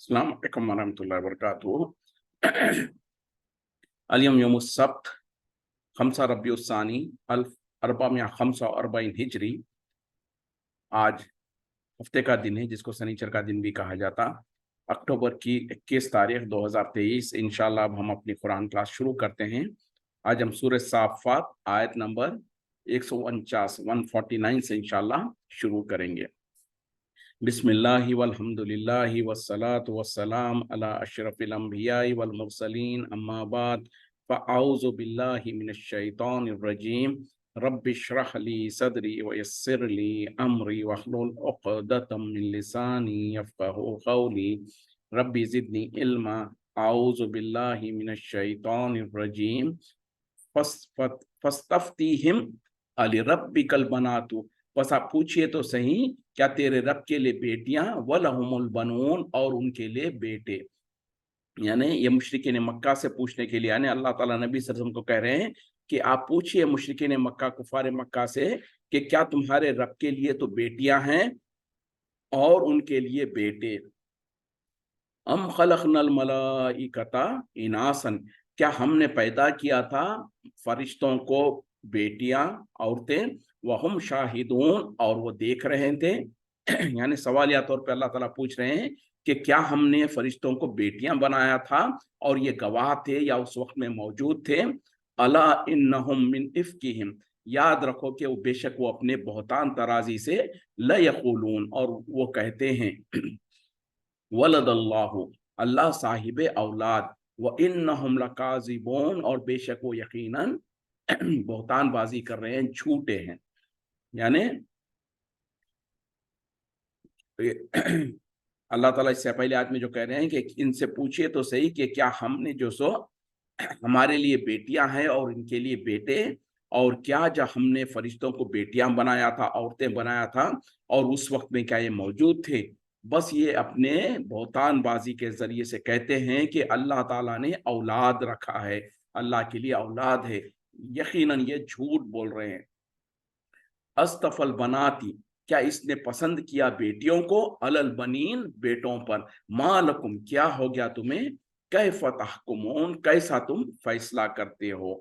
अस्सलाम वालेकुम वरहमतुल्लाहि वबरकातुहू। अल-यौम यौमुस-सब्त खम्सा रबीउस-सानी अल्फ अरबा खम्सा अरबाइन हिजरी। आज हफ्ते का दिन है जिसको शनिचर का दिन भी कहा जाता। अक्टूबर की 21 तारीख 2023 इंशाल्लाह अब हम अपनी कुरान क्लास शुरू करते हैं। आज हम सूरह साफ़ात आयत नंबर 149 149 से इंशाल्लाह शुरू करेंगे। बिस्मिल्लाहि वल्हम्दुलिल्लाहि वस्सलातु वस्सलाम अला अशरफिल अंबियाई वल मुरसलीन अम्मा बाद फ़अऊज़ु बिल्लाहि मिनश शैतानिर रजीम रब्बिश्रह ली सदरी वयस्सिर ली अमरी वहलुल उक़दतम मिन लिसानी यफ़क़हू क़ौली रब्बि ज़िदनी इल्मा अऊज़ु बिल्लाहि मिनश शैतानिर रजीम फस्तफ्तीहिम अलिरब्बिकल बनातु। बस आप पूछिए तो सही, क्या तेरे रब के लिए बेटियां, वलहुमुल बनून और उनके लिए बेटे। यानी ये मुशरिकीन मक्का से पूछने के लिए, यानी अल्लाह ताला नबी सल्लल्लाहु अलैहि वसल्लम को कह रहे हैं कि आप पूछिए मुशरिकीन मक्का, कुफार मक्का से कि क्या तुम्हारे रब के लिए तो बेटियां हैं और उनके लिए बेटे। अम खलकनल मलाइकता इनासन, क्या हमने पैदा किया था फरिश्तों को बेटियां, औरतें, वहुम शाहिदून और वो देख रहे थे। यानी सवालिया तौर पे अल्लाह ताला पूछ रहे हैं कि क्या हमने फरिश्तों को बेटियां बनाया था और ये गवाह थे या उस वक्त में मौजूद थे। अला इन्नहुम मिन इफ्किहिम, याद रखो कि वो बेशक वो अपने बहुतान तराजी से ल यक़ूलून, और वो कहते हैं वलदल्लाहु, अल्लाह साहिब औलाद, व इन्नहुम लकाज़िबून, और बेशक वो यकीनन बहुतान बाजी कर रहे हैं, झूठे हैं। यानी अल्लाह ताला इससे पहले आदमी जो कह रहे हैं कि इनसे पूछिए तो सही कि क्या हमने जो सो हमारे लिए बेटियां हैं और इनके लिए बेटे, और क्या जब हमने फरिश्तों को बेटियां बनाया था, औरतें बनाया था, और उस वक्त में क्या ये मौजूद थे। बस ये अपने बहुतान बाजी के जरिए से कहते हैं कि अल्लाह ताला ने औलाद रखा है, अल्लाह के लिए औलाद है। यकीनन ये झूठ बोल रहे हैं। अस्तफल बनाती, क्या इसने पसंद किया बेटियों को, अलल बनीन बेटों पर, मालकुम क्या हो गया तुम्हें, कैफ तहकुमून कैसा तुम फैसला करते हो।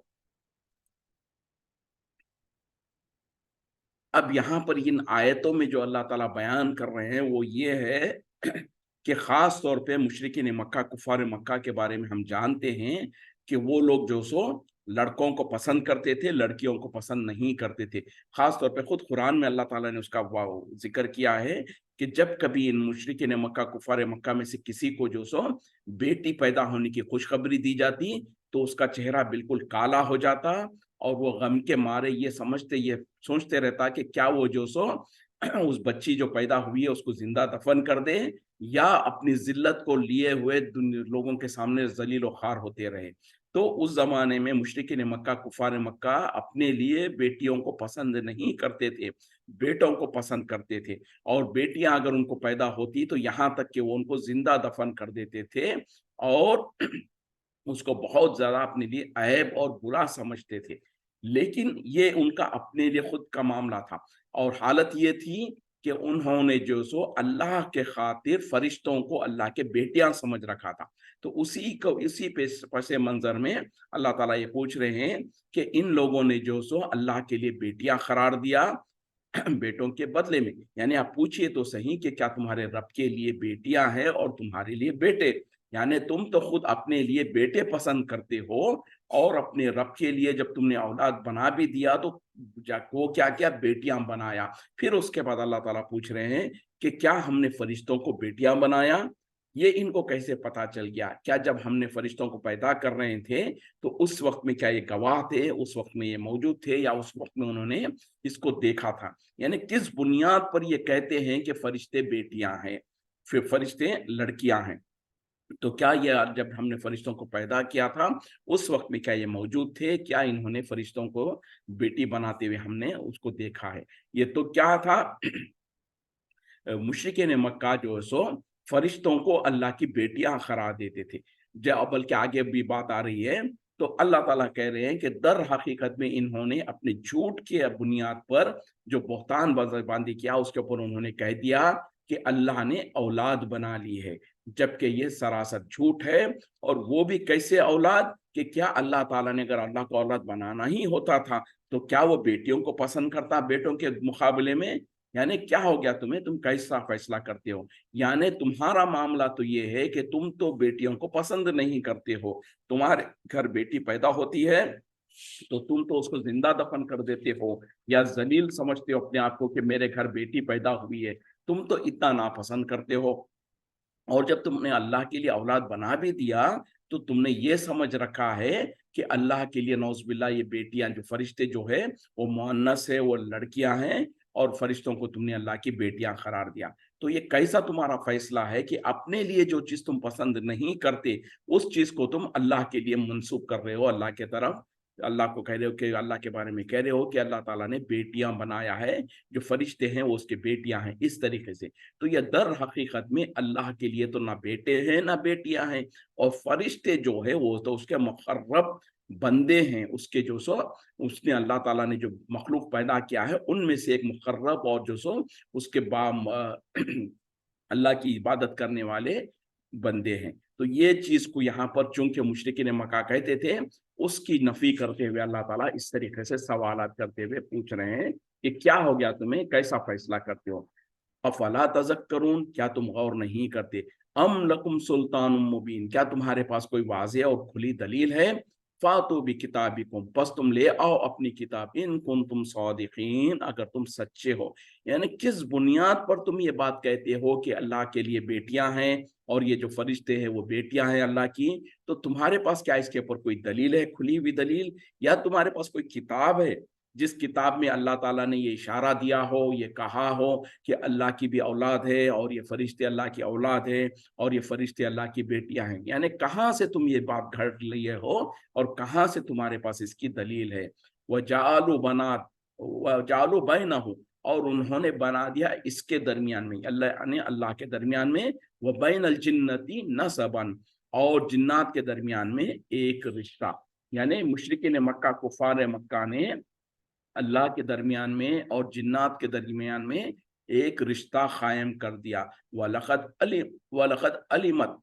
अब यहाँ पर इन आयतों में जो अल्लाह ताला बयान कर रहे हैं वो ये है कि खास तौर पे मुशरिकीन मक्का, कुफार मक्का के बारे में हम जानते हैं कि वो लोग जो सो लड़कों को पसंद करते थे, लड़कियों को पसंद नहीं करते थे। खास तौर पे खुद कुरान में अल्लाह ताला ने उसका जिक्र किया है कि जब कभी इन मुशरिकीन मक्का, कुफार मक्का में से किसी को जो सो बेटी पैदा होने की खुशखबरी दी जाती तो उसका चेहरा बिल्कुल काला हो जाता, और वो गम के मारे ये सोचते रहता कि क्या वो जो सो उस बच्ची जो पैदा हुई है उसको जिंदा दफन कर दे, या अपनी जिल्लत को लिए हुए लोगों के सामने जलील खार होते रहे। तो उस जमाने में मुशरिकीन मक्का, कुफार मक्का अपने लिए बेटियों को पसंद नहीं करते थे, बेटों को पसंद करते थे। और बेटियां अगर उनको पैदा होती तो यहाँ तक कि वो उनको जिंदा दफन कर देते थे, और उसको बहुत ज्यादा अपने लिए ऐब और बुरा समझते थे। लेकिन ये उनका अपने लिए खुद का मामला था, और हालत ये थी कि उन्होंने जो सो अल्लाह के खातिर फरिश्तों को अल्लाह के बेटियां समझ रखा था। तो इसी पसे मंजर में अल्लाह ताला ये पूछ रहे हैं कि इन लोगों ने जो सो अल्लाह के लिए बेटियां करार दिया बेटों के बदले में। यानी आप पूछिए तो सही कि क्या तुम्हारे रब के लिए बेटियां हैं और तुम्हारे लिए बेटे। यानी तुम तो खुद अपने लिए बेटे पसंद करते हो, और अपने रब के लिए जब तुमने औलाद बना भी दिया तो वो क्या क्या बेटियां बनाया। फिर उसके बाद अल्लाह ताला पूछ रहे हैं कि क्या हमने फरिश्तों को बेटियां बनाया। ये इनको कैसे पता चल गया, क्या जब हमने फरिश्तों को पैदा कर रहे थे तो उस वक्त में क्या ये गवाह थे, उस वक्त में ये मौजूद थे, या उस वक्त में उन्होंने इसको देखा था। यानी किस बुनियाद पर ये कहते हैं कि फरिश्ते बेटियां हैं, फिर फरिश्ते लड़कियां हैं। तो क्या ये जब हमने फरिश्तों को पैदा किया था उस वक्त में क्या ये मौजूद थे, क्या इन्होंने फरिश्तों को बेटी बनाते हुए हमने उसको देखा है। ये तो क्या था, मुशरिकीन मक्का जो है सो फरिश्तों को अल्लाह की बेटियां करार देते थे। जब बल्कि आगे भी बात आ रही है तो अल्लाह ताला कह रहे हैं कि दर हकीकत में इन्होंने अपने झूठ के बुनियाद पर जो बहतान बांधी किया उसके ऊपर उन्होंने कह दिया कि अल्लाह ने औलाद बना ली है। जबकि ये सरासर झूठ है। और वो भी कैसे औलाद, कि क्या अल्लाह ताला ने अगर अल्लाह को औलाद बनाना ही होता था तो क्या वो बेटियों को पसंद करता बेटों के मुकाबले में? यानी क्या हो गया तुम्हें, तुम कैसा फैसला करते हो? यानी तुम्हारा मामला तो ये है कि तुम तो बेटियों को पसंद नहीं करते हो। तुम्हारे घर बेटी पैदा होती है तो तुम तो उसको जिंदा दफन कर देते हो, या जलील समझते हो अपने आप को कि मेरे घर बेटी पैदा हुई है। तुम तो इतना नापसंद करते हो। और जब तुमने अल्लाह के लिए औलाद बना भी दिया तो तुमने ये समझ रखा है कि अल्लाह के लिए नौज़ुबिल्लाह ये बेटियां, जो फरिश्ते जो है वो मुअन्नस है, वो लड़कियां हैं, और फरिश्तों को तुमने अल्लाह की बेटियां करार दिया। तो ये कैसा तुम्हारा फैसला है कि अपने लिए जो चीज तुम पसंद नहीं करते उस चीज को तुम अल्लाह के लिए मंसूब कर रहे हो, अल्लाह के तरफ। अल्लाह को कह रहे हो कि अल्लाह के बारे में कह रहे हो कि अल्लाह ताला ने बेटियां बनाया है, जो फरिश्ते हैं वो उसके बेटियां हैं, इस तरीके से। तो ये दर हकीकत में अल्लाह के लिए तो ना बेटे हैं ना बेटियां हैं, और फरिश्ते जो है वो तो उसके मुकर्रब बंदे हैं, उसके जो सो उसने अल्लाह ताला ने जो मखलूक पैदा किया है उनमें से एक मुकर्रब, और जो सो उसके अल्लाह की इबादत करने वाले बंदे हैं। तो ये चीज को यहाँ पर चूंकि मुशरिकीन मक्का कहते थे, उसकी नफी करते हुए अल्लाह ताला इस तरीके से सवालात करते हुए पूछ रहे हैं कि क्या हो गया तुम्हें, कैसा फैसला करते हो? अफला तज़क्करून, क्या तुम गौर नहीं करते? अम लकुम सुल्तान मुबीन, क्या तुम्हारे पास कोई वाज़ेह और खुली दलील है? फातु बि किताबिकुम, बस तुम ले आओ अपनी किताब, इन कुंतुम सादिकीन, अगर तुम सच्चे हो। यानी किस बुनियाद पर तुम ये बात कहते हो कि अल्लाह के लिए बेटियां हैं और ये जो फरिश्ते हैं वो बेटियां हैं अल्लाह की? तो तुम्हारे पास क्या इसके ऊपर कोई दलील है, खुली हुई दलील, या तुम्हारे पास कोई किताब है जिस किताब में अल्लाह ताला ने ये इशारा दिया हो, ये कहा हो कि अल्लाह की भी औलाद है और ये फरिश्ते अल्लाह की औलाद है और ये फरिश्ते अल्लाह की बेटियां हैं? यानी कहाँ से तुम ये बात घड़ लिए हो और कहाँ से तुम्हारे पास इसकी दलील है? वजालू बनात वजालू बैनहु, और उन्होंने बना दिया इसके दरमियान में, अल्लाह ने अल्लाह के दरमियान में, व बैनल जिन्नती नसबन, और जिन्नात के दरमियान में एक रिश्ता। यानी मुशरिकीन मक्का, कुफार मक्का ने अल्लाह के दरमियान में और जिन्नात के दरमियान में एक रिश्ता कायम कर दिया। वलखद अली वलखद अलीमत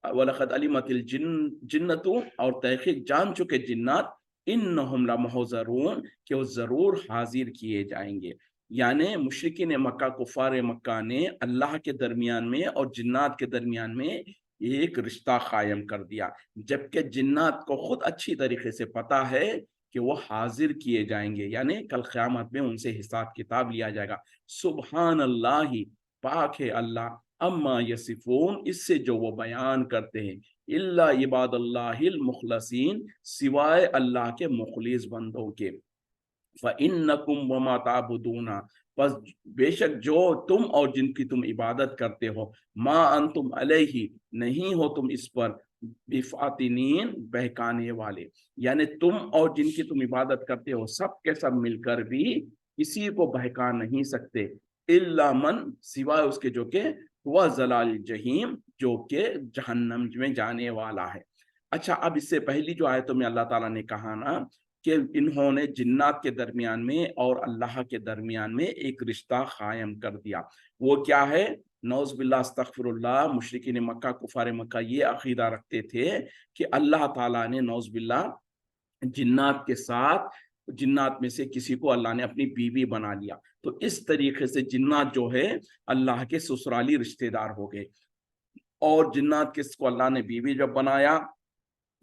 वलखद अलीमतिल जिन्नतु, और तहकीक जान चुके जिन्नात, इन्नहुम लमुहज़रून, कि वो जरूर हाजिर किए जाएंगे। यानी मुशरिकीन मक्का, कुफार मक्का ने अल्लाह के दरमियान में और जिन्नात के दरमियान में एक रिश्ता कायम कर दिया, जबकि जिन्नात को खुद अच्छी तरीके से पता है कि वो हाजिर किए जाएंगे, यानी कल क़यामत में उनसे हिसाब किताब लिया जाएगा। सुबहान अल्लाह, पाक है अल्लाह, अम्मा यसिफून, इससे जो वो बयान करते हैं, इल्ला इबादल्लाहिल मुखलसीन, सिवाय अल्लाह के मुखलिस बंदों के। फ़इन्नकुम वमा ताबुदूना, बस बेशक जो तुम और जिनकी तुम इबादत करते हो, मा अंतुम अलैहि, नहीं हो तुम इस पर, बिफातिनीन, बहकाने वाले। यानी तुम और जिनकी तुम इबादत करते हो सब के सब मिलकर भी किसी को बहका नहीं सकते, इल्ला मन, सिवाय उसके जो के हुआ जलाल जहीम, जो के जहन्नम में जाने वाला है। अच्छा, अब इससे पहली जो आयतों में अल्लाह ताला ने कहा ना कि इन्होंने जिन्नात के दरमियान में और अल्लाह के दरमियान में एक रिश्ता कायम कर दिया, वो क्या है? नौज़ बिल्लाह, अस्तगफिरुल्लाह, मुशरिकीन मक्का, कुफार मक्का ये अकीदा रखते थे कि अल्लाह ताला ने नौज़ बिल्लाह जिन्नात के साथ, जिन्नात में से किसी को अल्लाह ने अपनी बीवी बना लिया। तो इस तरीके से जिन्नात जो है अल्लाह के ससुराली रिश्तेदार हो गए। और जिन्नात किसको अल्लाह ने बीवी जब बनाया,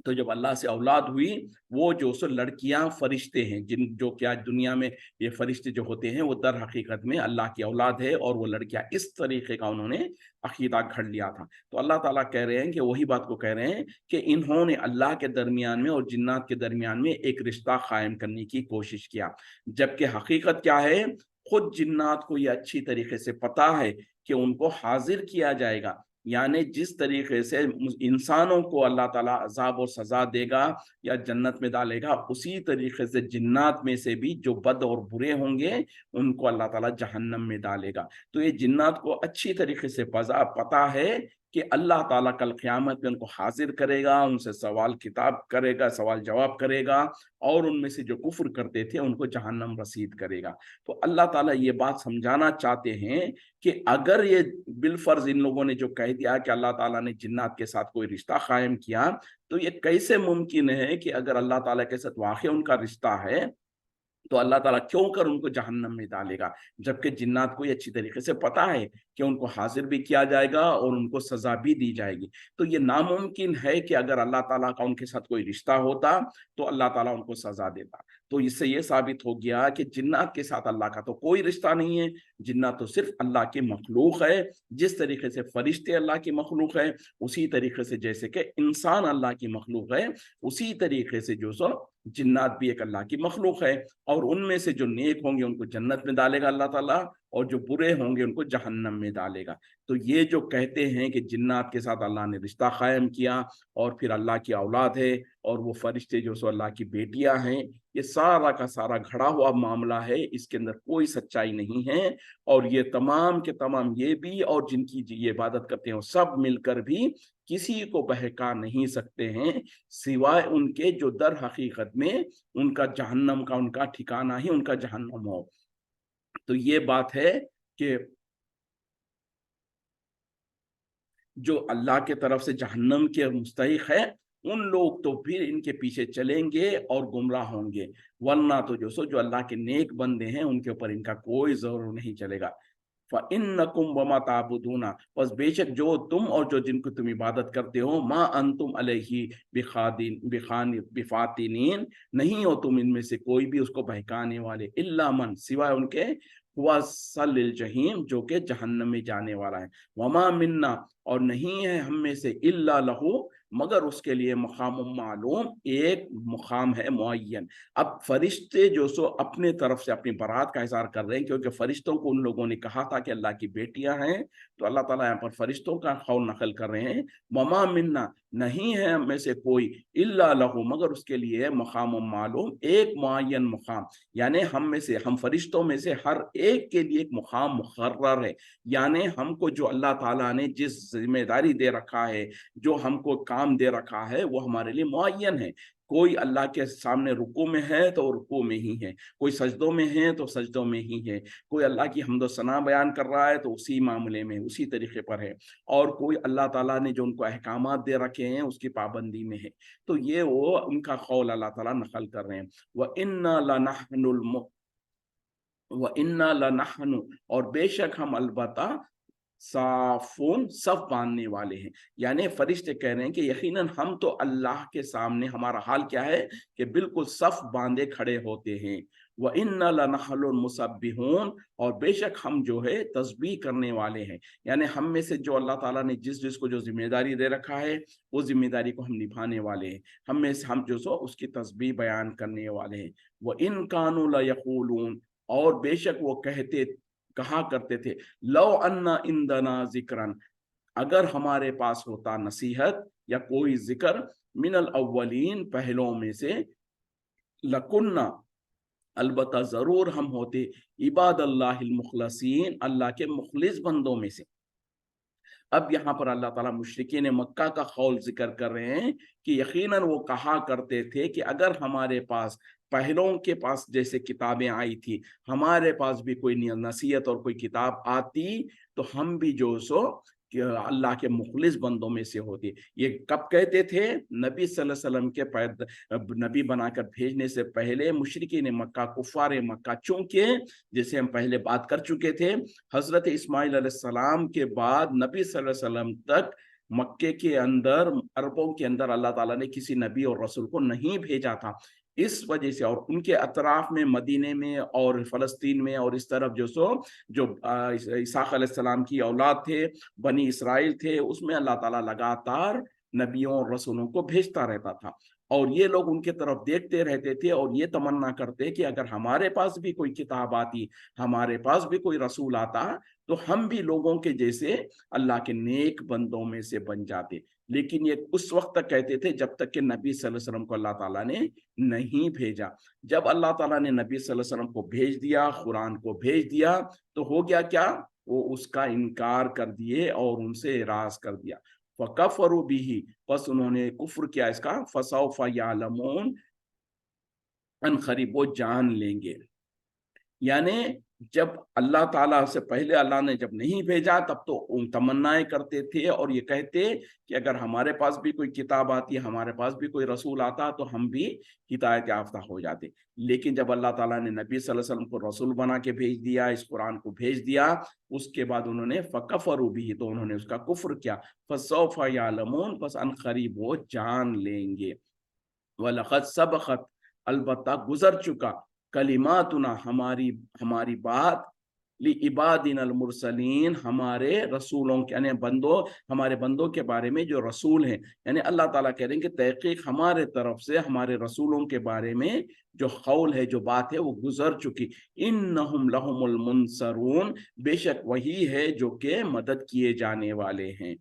तो जब अल्लाह से औलाद हुई, वो जो सो लड़कियां फरिश्ते हैं, जिन जो क्या दुनिया में ये फरिश्ते जो होते हैं वो दर हकीकत में अल्लाह की औलाद है, और वो लड़कियां, इस तरीके का उन्होंने अकीदा घड़ लिया था। तो अल्लाह ताला कह रहे हैं कि वही बात को कह रहे हैं कि इन्होंने अल्लाह के दरमियान में और जिन्नात के दरमियान में एक रिश्ता कायम करने की कोशिश किया, जबकि हकीकत क्या है? खुद जिन्नात को ये अच्छी तरीके से पता है कि उनको हाजिर किया जाएगा। यानी जिस तरीके से इंसानों को अल्लाह ताला अजाब और सजा देगा या जन्नत में डालेगा, उसी तरीके से जिन्नात में से भी जो बद और बुरे होंगे उनको अल्लाह ताला जहन्नम में डालेगा। तो ये जिन्नात को अच्छी तरीके से पता है کہ اللہ ताला कल क़यामत में उनको हाजिर करेगा, उनसे सवाल किताब करेगा, सवाल जवाब करेगा, और उनमें से जो कुफ्र करते थे उनको जहन्नम रसीद करेगा। तो अल्लाह ताला ये बात समझाना चाहते हैं कि अगर ये बिलफर्ज इन लोगों ने जो कह दिया कि अल्लाह ताला ने जिन्नात के साथ कोई रिश्ता कायम किया, तो ये कैसे मुमकिन है कि अगर अल्लाह ताला के साथ वाकई उनका रिश्ता है, तो अल्लाह ताला क्यों कर उनको जहन्नम में डालेगा, जबकि जिन्नात को ये अच्छी तरीके से पता है कि उनको हाजिर भी किया जाएगा और उनको सजा भी दी जाएगी। तो ये नामुमकिन है कि अगर अल्लाह ताला का उनके साथ कोई रिश्ता होता तो अल्लाह ताला उनको सजा देता। तो इससे ये साबित हो गया कि जिन्नात के साथ अल्लाह का तो कोई रिश्ता नहीं है। जिन्नात तो सिर्फ अल्लाह की मखलूक है। जिस तरीके से फरिश्ते अल्लाह की मखलूक है, उसी तरीके से जैसे कि इंसान अल्लाह की मखलूक है, उसी तरीके से जो सो जिन्नात भी एक अल्लाह की मखलूक है। और उनमें से जो नेक होंगे उनको जन्नत में डालेगा अल्लाह ताला, और जो बुरे होंगे उनको जहन्नम में डालेगा। तो ये जो कहते हैं कि जिन्नात के साथ अल्लाह ने रिश्ता कायम किया और फिर अल्लाह की औलाद है और वो फरिश्ते जो सो अल्लाह की बेटियां हैं, ये सारा का सारा घड़ा हुआ मामला है। इसके अंदर कोई सच्चाई नहीं है। और ये तमाम के तमाम ये भी और जिनकी ये इबादत करते हैं वो सब मिलकर भी किसी को बहका नहीं सकते हैं, सिवाय उनके जो दर हकीकत में उनका जहन्नम का उनका ठिकाना ही उनका जहन्नम हो। तो ये बात है कि जो अल्लाह के तरफ से जहन्नम के मुस्तहिक है, उन लोग तो फिर इनके पीछे चलेंगे और गुमराह होंगे, वरना तो जो अल्लाह के नेक बंदे हैं उनके ऊपर इनका कोई जोर नहीं चलेगा। फ़इन्नकुम वमा ताबुदूना, बस बेशक जो तुम और जो जिनको तुम इबादत करते हो, मा अंतुम अलैहि बिफातिनीन, नहीं हो तुम इनमें से कोई भी उसको बहकाने वाले, इल्ला मन, सिवाय उनके, हुआ सल्लिल जहीम, जो कि जहन्नम में जाने वाला है। वमा मिन्ना, और नहीं है हम में से, इल्ला लहू, मगर उसके लिए मकाम मालूम, एक मुकाम है मुअय्यन। अब फरिश्ते जो सो अपने तरफ से अपनी बारात का इज़हार कर रहे हैं, क्योंकि फरिश्तों को उन लोगों ने कहा था कि अल्लाह की बेटियां हैं, तो अल्लाह ताला यहाँ पर फरिश्तों का कौल नकल कर रहे हैं। वमा मिन्ना, नहीं है हम में से कोई, इल्ला लहू, मगर उसके लिए मकाम मालूम, एक मुअय्यन मुकाम, यानी हम में से, हम फरिश्तों में से हर एक के लिए एक मुकाम मुकर्रर है। यानी हमको जो अल्लाह ताला ने जिस जिम्मेदारी दे रखा है, जो हमको काम दे रखा है, वो हमारे लिए मुअय्यन है। कोई अल्लाह के सामने रुकू में है तो रुकू में ही है, कोई सजदों में है तो सजदों में ही है, कोई अल्लाह की हम्दो सना बयान कर रहा है तो उसी मामले में उसी तरीके पर है, और कोई अल्लाह ताला ने जो उनको अहकामात दे रखे हैं उसकी पाबंदी में है। तो ये वो उनका कौल अल्लाह ताला नकल कर रहे हैं। व इन्ना लनहनु, और बेशक हम अलबत्ता साफून, सफ बांधने वाले हैं। यानी फरिश्ते कह रहे हैं कि यकीनन हम तो अल्लाह के सामने, हमारा हाल क्या है कि बिल्कुल सफ बांधे खड़े होते हैं। व इन्ना लनहनुल मुसब्बिहून, और बेशक हम जो है तस्बीह करने वाले हैं। यानी हम में से जो अल्लाह ताला ने जिस जिसको जो जिम्मेदारी दे रखा है, वो जिम्मेदारी को हम निभाने वाले हैं। हम में से हम जो सो उसकी तस्बीह बयान करने वाले हैं। व इन कानू लयक़ूलून, और बेशक वो कहा करते थे, लो अन्ना इंदना जिक्रन, अगर हमारे पास होता नसीहत या कोई जिक्र, मिनल अव्वलीन, पहलों में से, लकुन्ना, अलबत्ता जरूर हम होते, इबादल्लाहिल मुखलसीन, अल्लाह के मुखलिस बंदों में से। अब यहाँ पर अल्लाह ताला मुशरिकीन मक्का का कौल जिक्र कर रहे हैं कि यकीनन वो कहा करते थे कि अगर हमारे पास पहलों के पास जैसे किताबें आई थी, हमारे पास भी कोई नसीहत और कोई किताब आती, तो हम भी जो सो कि अल्लाह के मुखलिस बंदों में से होते। ये कब कहते थे? नबी सल्लल्लाहु अलैहि वसल्लम के नबी बनाकर भेजने से पहले मुशरिकीन मक्का, कुफार मक्का, चूंकि जैसे हम पहले बात कर चुके थे, हजरत इस्माइल अलैहिस्सलाम के बाद नबी सल्लल्लाहु अलैहि वसल्लम तक मक्के के अंदर, अरबों के अंदर अल्लाह ताला ने किसी नबी और रसूल को नहीं भेजा था। इस वजह से, और उनके अतराफ में, मदीने में और फलस्तीन में और इस तरफ जो इसाक अलैहिस्सलाम की औलाद थे, बनी इसराइल थे, उसमें अल्लाह ताला लगातार नबियों और रसूलों को भेजता रहता था। और ये लोग उनके तरफ देखते रहते थे और ये तमन्ना करते कि अगर हमारे पास भी कोई किताब आती, हमारे पास भी कोई रसूल आता, तो हम भी लोगों के जैसे अल्लाह के नेक बंदों में से बन जाते। लेकिन ये उस वक्त तक कहते थे जब तक कि नबी सल्लल्लाहु अलैहि वसल्लम को अल्लाह ताला ने नहीं भेजा। जब अल्लाह ताला ने नबी सल्लल्लाहु अलैहि वसल्लम को भेज दिया, कुरान को भेज दिया, तो हो गया क्या وہ اس کا انکار کر دیے اور ان سے اعراض کر دیا. فَكَفَرُوا بِهِ بس انہوں نے کفر کیا اس کا. فَسَوْفَ يَعْلَمُونَ ان قریب وہ جان لیں گے. یعنی جب اللہ تعالیٰ سے پہلے اللہ نے جب نہیں بھیجا تب تو تمنائیں کرتے تھے اور یہ کہتے کہ اگر ہمارے پاس بھی کوئی کتاب آتی، ہمارے پاس بھی کوئی رسول آتا تو ہم بھی ہدایت یافتہ ہو جاتے. لیکن جب اللہ تعالیٰ نے نبی صلی اللہ علیہ وسلم کو رسول بنا کے بھیج دیا، اس قرآن کو بھیج دیا، اس کے بعد انہوں نے فَكَفَرُوا بِهِ تو انہوں نے اس کا کفر کیا. فَسَوْفَ يَعْلَمُونَ بس ان قریب وہ جان لیں گے. وَلَقَدْ سَبَقَتْ البتہ گزر چکا کلماتنا ہماری بات لعبادنا المرسلین ہمارے رسولوں کے یعنی ہمارے بندوں کے بارے میں جو رسول ہیں. یعنی اللہ تعالیٰ کہہ رہے ہیں کہ تحقیق ہمارے طرف سے ہمارے رسولوں کے بارے میں جو قول ہے، جو بات ہے وہ گزر چکی. انہم لہم المنصرون بے شک وہی ہے جو کہ مدد کیے جانے والے ہیں.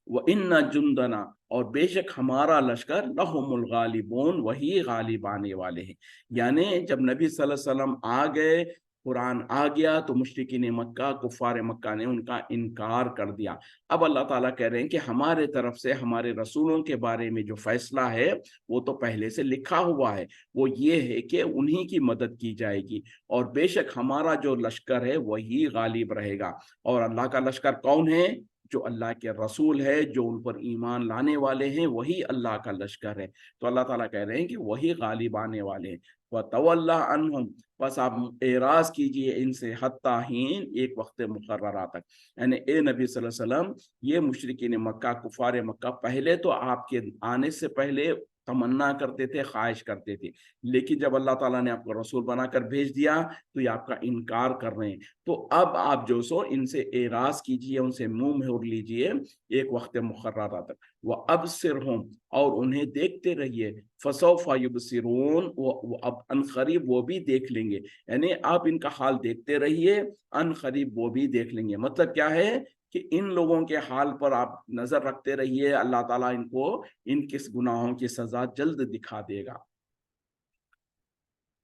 وَإِنَّ جُنْدَنَا اور بے شک ہمارا لشکر لَهُمُ الْغَالِبُونَ وہی غالب آنے والے ہیں. یعنی جب نبی صلی اللہ علیہ وسلم آ گئے، قرآن آ گیا تو مشرکین مکہ، کفار مکہ نے ان کا انکار کر دیا. اب اللہ تعالیٰ کہہ رہے ہیں کہ ہمارے طرف سے ہمارے رسولوں کے بارے میں جو فیصلہ ہے وہ تو پہلے سے لکھا ہوا ہے، وہ یہ ہے کہ انہی کی مدد کی جائے گی اور بے شک ہمارا جو لشکر ہے وہی غالب رہے گا. اور اللہ کا لشکر کون ہے؟ جو اللہ کے رسول ہے، جو ان پر ایمان لانے والے ہیں، وہی اللہ کا لشکر ہے. تو اللہ تعالیٰ کہہ رہے ہیں کہ وہی غالب آنے والے ہیں. وَتَوَلَّ عَنْهُمْ بس آپ اعراض کیجئے ان سے حتیٰ حین ایک وقت مقررہ تک. یعنی اے نبی صلی اللہ علیہ وسلم، یہ مشرکین مکہ، کفار مکہ پہلے تو آپ کے آنے سے پہلے تمنا کرتے تھے، خواہش کرتے تھے، لیکن جب اللہ تعالیٰ نے آپ کو رسول بنا کر بھیج دیا تو یہ آپ کا انکار کر رہے ہیں. تو اب آپ جو سو ان سے اعراض کیجئے، ان سے منہ موڑ لیجئے ایک وقت مقررہ تک. وَأَبْصِرْهُمْ اور انہیں دیکھتے رہیے. فَسَوْفَ يُبْصِرُونَ وہ اب ان قریب وہ بھی دیکھ لیں گے. یعنی آپ ان کا حال دیکھتے رہیے، ان قریب وہ بھی دیکھ لیں گے. مطلب کیا ہے کہ ان لوگوں کے حال پر آپ نظر رکھتے رہیے، اللہ تعالیٰ ان کو ان کس گناہوں کی سزا جلد دکھا دے گا.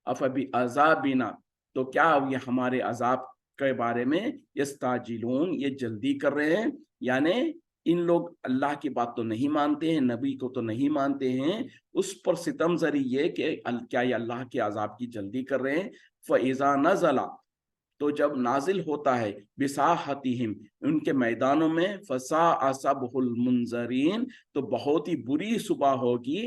افبعذابنا تو کیا یہ ہمارے عذاب کے بارے میں یستعجلون یہ جلدی کر رہے ہیں. یعنی ان لوگ اللہ کی بات تو نہیں مانتے ہیں، نبی کو تو نہیں مانتے ہیں، اس پر ستم زری یہ کہ کیا یہ اللہ کے عذاب کی جلدی کر رہے ہیں. فَإِذَا نَزَلَ تو جب نازل ہوتا ہے بساحتہم ان کے میدانوں میں، فساء صبح المنذرین تو بہت ہی بری صبح ہوگی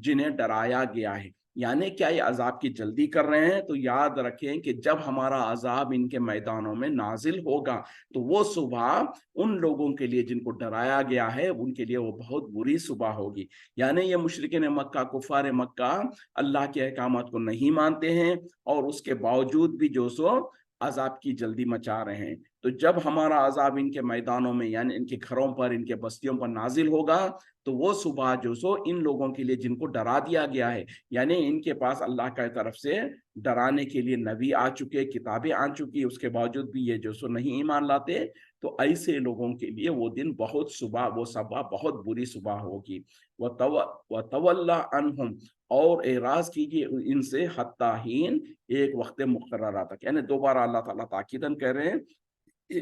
جنہیں ڈرایا گیا ہے. یعنی کیا یہ عذاب کی جلدی کر رہے ہیں؟ تو یاد رکھیں کہ جب ہمارا عذاب ان کے میدانوں میں نازل ہوگا تو وہ صبح ان لوگوں کے لیے جن کو ڈرایا گیا ہے ان کے لیے وہ بہت بری صبح ہوگی. یعنی یہ مشرکین مکہ، کفار مکہ اللہ کے احکامات کو نہیں مانتے ہیں اور اس کے باوجود بھی جو سو عذاب کی جلدی مچا رہے ہیں. تو جب ہمارا عذاب ان کے میدانوں میں یعنی ان کے گھروں پر، ان کے بستیوں پر نازل ہوگا تو وہ صبح جو سو ان لوگوں کے لیے جن کو ڈرا دیا گیا ہے، یعنی ان کے پاس اللہ کی طرف سے ڈرانے کے لیے نبی آ چکے، کتابیں آ چکی، اس کے باوجود بھی یہ جو سو نہیں ایمان لاتے، تو ایسے لوگوں کے لیے وہ دن بہت صبح، وہ صبح بہت بری صبح ہوگی. وَتَوَلَّ عَنْهُمْ اور اعراض کیجیے ان سے حتیٰ حین ایک وقت مقررہ تک. یعنی دوبارہ اللہ تعالیٰ تاکیداً کہہ رہے ہیں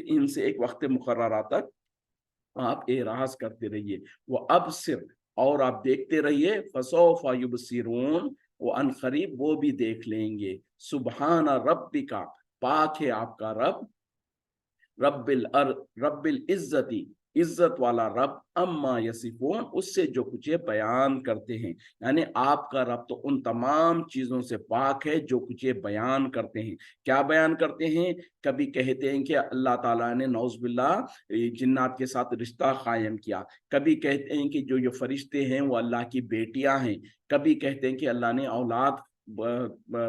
ان سے ایک وقت مقررہ تک آپ اعراض کرتے رہیے. وہ اب صرف اور آپ دیکھتے رہیے. فسوف یبصرون وہ ان قریب وہ بھی دیکھ لیں گے. سبحان ربک پاک ہے آپ کا رب، رب العزتی عزت والا رب، اما یصفون اس سے جو کچھ یہ بیان کرتے ہیں. یعنی آپ کا رب تو ان تمام چیزوں سے پاک ہے جو کچھ یہ بیان کرتے ہیں. کیا بیان کرتے ہیں؟ کبھی کہتے ہیں کہ اللہ تعالیٰ نے نعوذ باللہ جنات کے ساتھ رشتہ قائم کیا، کبھی کہتے ہیں کہ جو یہ فرشتے ہیں وہ اللہ کی بیٹیاں ہیں، کبھی کہتے ہیں کہ اللہ نے اولاد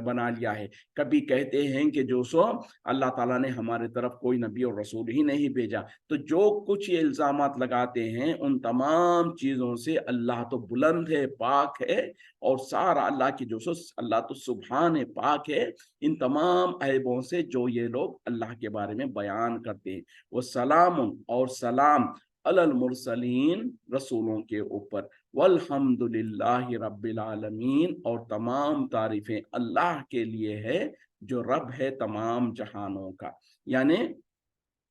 بنا لیا ہے، کبھی کہتے ہیں کہ جو سو اللہ تعالیٰ نے ہمارے طرف کوئی نبی اور رسول ہی نہیں بھیجا. تو جو کچھ یہ الزامات لگاتے ہیں ان تمام چیزوں سے اللہ تو بلند ہے، پاک ہے، اور سارا اللہ کی جو سو اللہ تو سبحان ہے، پاک ہے ان تمام عیبوں سے جو یہ لوگ اللہ کے بارے میں بیان کرتے ہیں. وہ سلام اور سلام علی المرسلین رسولوں کے اوپر. والحمد للہ رب العالمین اور تمام تعریفیں اللہ کے لیے ہے جو رب ہے تمام جہانوں کا. یعنی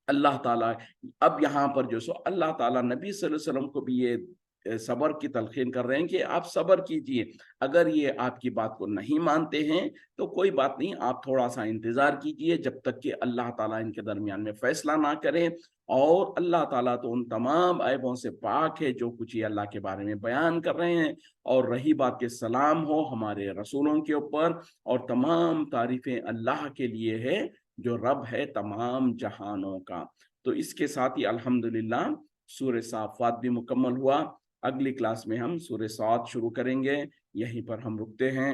अल्लाह ताला अब यहाँ पर जो सो अल्लाह ताला नबी सल्लल्लाहु अलैहि वसल्लम को भी ये सब्र की तलकीन कर रहे हैं कि आप सब्र कीजिए। अगर ये आपकी बात को नहीं मानते हैं तो कोई बात नहीं, आप थोड़ा-सा इंतज़ार कीजिए जब तक कि अल्लाह ताला इनके दरमियान में फ़ैसला ना करें। और अल्लाह ताला तो उन तमाम ऐबों से पाक है जो कुछ ये अल्लाह के बारे में बयान कर रहे हैं। और रही बात कि सलाम हो हमारे रसूलों के ऊपर, और तमाम तारीफ़ें अल्लाह के लिए है जो रब है तमाम जहानों का। तो इसके साथ ही अल्हम्दुलिल्लाह सूरह साफ़ात भी मुकम्मल हुआ। अगली क्लास में हम सूरह साद शुरू करेंगे। यहीं पर हम रुकते हैं।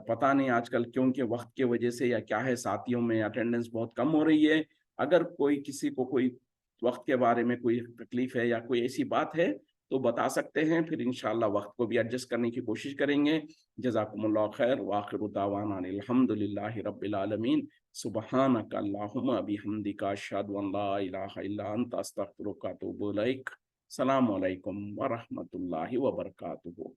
पता नहीं आजकल क्योंकि वक्त की वजह से या क्या है, साथियों में अटेंडेंस बहुत कम हो रही है। अगर कोई किसी को कोई वक्त के बारे में कोई तकलीफ है या कोई ऐसी बात है तो बता सकते हैं, फिर इंशाअल्लाह वक्त को भी एडजस्ट करने की कोशिश करेंगे। जज़ाकुमुल्लाह खैर व आखिरु दावाना अनिल हम्दुलिल्लाहि रब्बिल आलमीन। सुब्हानक अल्लाहुम्मा बिहम्दिका अशहदु अन ला इलाहा इल्ला अंता अस्तगफिरुका व अतूबु इलैक। सलाम अलैकुम व रहमतुल्लाहि व बरकातुहू।